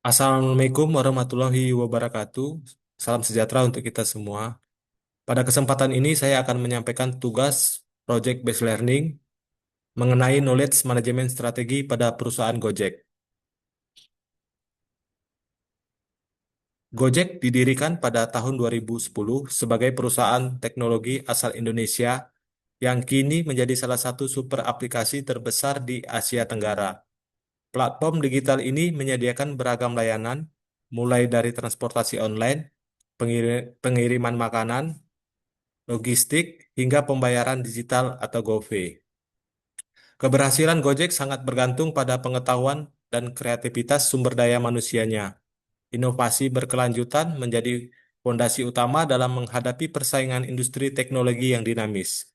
Assalamualaikum warahmatullahi wabarakatuh. Salam sejahtera untuk kita semua. Pada kesempatan ini saya akan menyampaikan tugas Project Based Learning mengenai knowledge management strategi pada perusahaan Gojek. Gojek didirikan pada tahun 2010 sebagai perusahaan teknologi asal Indonesia yang kini menjadi salah satu super aplikasi terbesar di Asia Tenggara. Platform digital ini menyediakan beragam layanan, mulai dari transportasi online, pengiriman makanan, logistik, hingga pembayaran digital atau GoPay. Keberhasilan Gojek sangat bergantung pada pengetahuan dan kreativitas sumber daya manusianya. Inovasi berkelanjutan menjadi fondasi utama dalam menghadapi persaingan industri teknologi yang dinamis.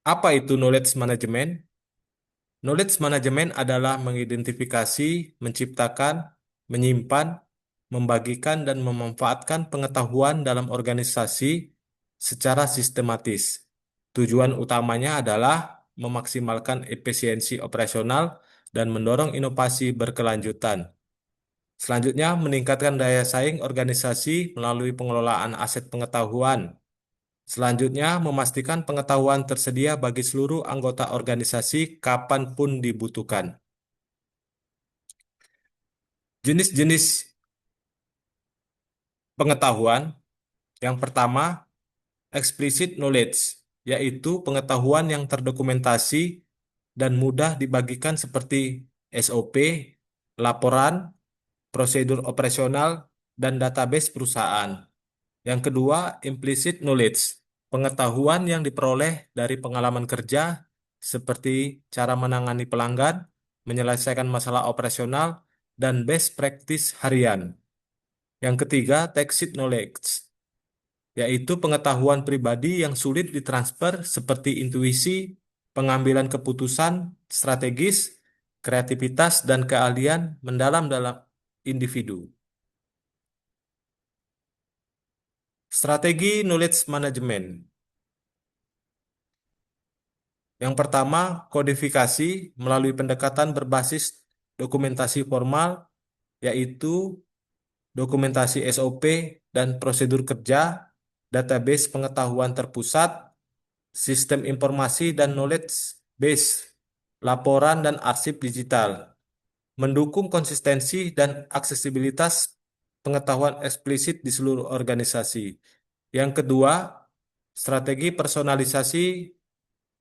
Apa itu knowledge management? Knowledge management adalah mengidentifikasi, menciptakan, menyimpan, membagikan, dan memanfaatkan pengetahuan dalam organisasi secara sistematis. Tujuan utamanya adalah memaksimalkan efisiensi operasional dan mendorong inovasi berkelanjutan. Selanjutnya, meningkatkan daya saing organisasi melalui pengelolaan aset pengetahuan. Selanjutnya, memastikan pengetahuan tersedia bagi seluruh anggota organisasi kapanpun dibutuhkan. Jenis-jenis pengetahuan, yang pertama, explicit knowledge, yaitu pengetahuan yang terdokumentasi dan mudah dibagikan seperti SOP, laporan, prosedur operasional, dan database perusahaan. Yang kedua, implicit knowledge, pengetahuan yang diperoleh dari pengalaman kerja seperti cara menangani pelanggan, menyelesaikan masalah operasional, dan best practice harian. Yang ketiga, tacit knowledge, yaitu pengetahuan pribadi yang sulit ditransfer seperti intuisi, pengambilan keputusan strategis, kreativitas, dan keahlian mendalam dalam individu. Strategi knowledge management. Yang pertama, kodifikasi melalui pendekatan berbasis dokumentasi formal, yaitu dokumentasi SOP dan prosedur kerja, database pengetahuan terpusat, sistem informasi dan knowledge base, laporan dan arsip digital, mendukung konsistensi dan aksesibilitas pengetahuan eksplisit di seluruh organisasi. Yang kedua, strategi personalisasi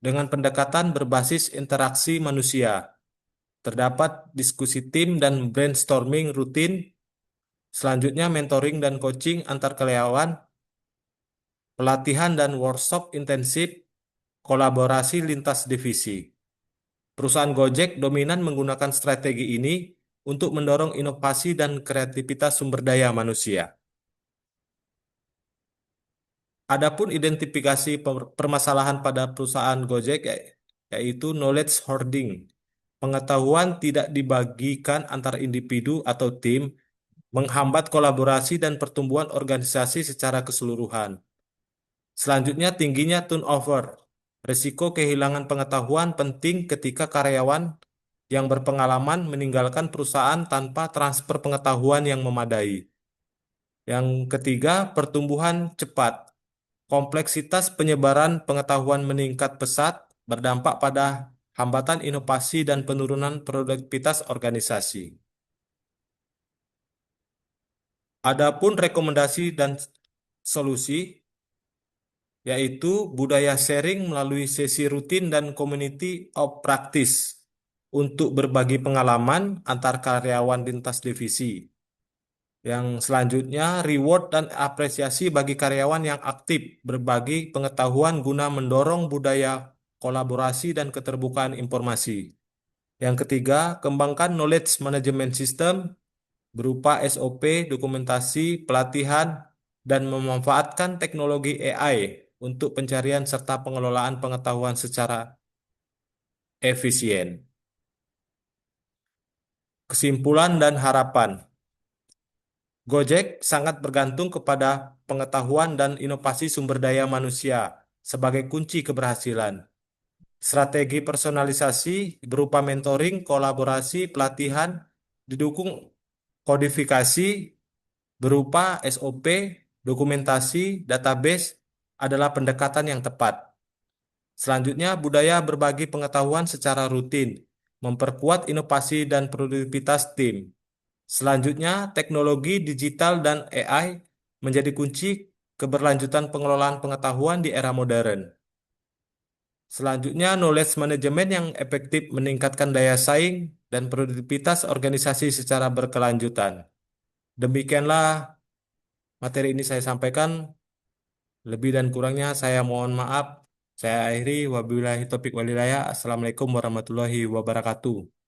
dengan pendekatan berbasis interaksi manusia. Terdapat diskusi tim dan brainstorming rutin. Selanjutnya, mentoring dan coaching antar karyawan, pelatihan dan workshop intensif, kolaborasi lintas divisi. Perusahaan Gojek dominan menggunakan strategi ini untuk mendorong inovasi dan kreativitas sumber daya manusia. Adapun identifikasi permasalahan pada perusahaan Gojek yaitu knowledge hoarding. Pengetahuan tidak dibagikan antar individu atau tim, menghambat kolaborasi dan pertumbuhan organisasi secara keseluruhan. Selanjutnya, tingginya turnover. Risiko kehilangan pengetahuan penting ketika karyawan yang berpengalaman meninggalkan perusahaan tanpa transfer pengetahuan yang memadai. Yang ketiga, pertumbuhan cepat. Kompleksitas penyebaran pengetahuan meningkat pesat, berdampak pada hambatan inovasi dan penurunan produktivitas organisasi. Adapun rekomendasi dan solusi, yaitu budaya sharing melalui sesi rutin dan community of practice untuk berbagi pengalaman antar karyawan lintas divisi. Yang selanjutnya, reward dan apresiasi bagi karyawan yang aktif berbagi pengetahuan guna mendorong budaya kolaborasi dan keterbukaan informasi. Yang ketiga, kembangkan knowledge management system berupa SOP, dokumentasi, pelatihan, dan memanfaatkan teknologi AI untuk pencarian serta pengelolaan pengetahuan secara efisien. Kesimpulan dan harapan. Gojek sangat bergantung kepada pengetahuan dan inovasi sumber daya manusia sebagai kunci keberhasilan. Strategi personalisasi berupa mentoring, kolaborasi, pelatihan, didukung kodifikasi berupa SOP, dokumentasi, database adalah pendekatan yang tepat. Selanjutnya, budaya berbagi pengetahuan secara rutin, memperkuat inovasi dan produktivitas tim. Selanjutnya, teknologi digital dan AI menjadi kunci keberlanjutan pengelolaan pengetahuan di era modern. Selanjutnya, knowledge management yang efektif meningkatkan daya saing dan produktivitas organisasi secara berkelanjutan. Demikianlah materi ini saya sampaikan. Lebih dan kurangnya saya mohon maaf. Saya akhiri wabillahi taufiq walhidayah. Assalamualaikum warahmatullahi wabarakatuh.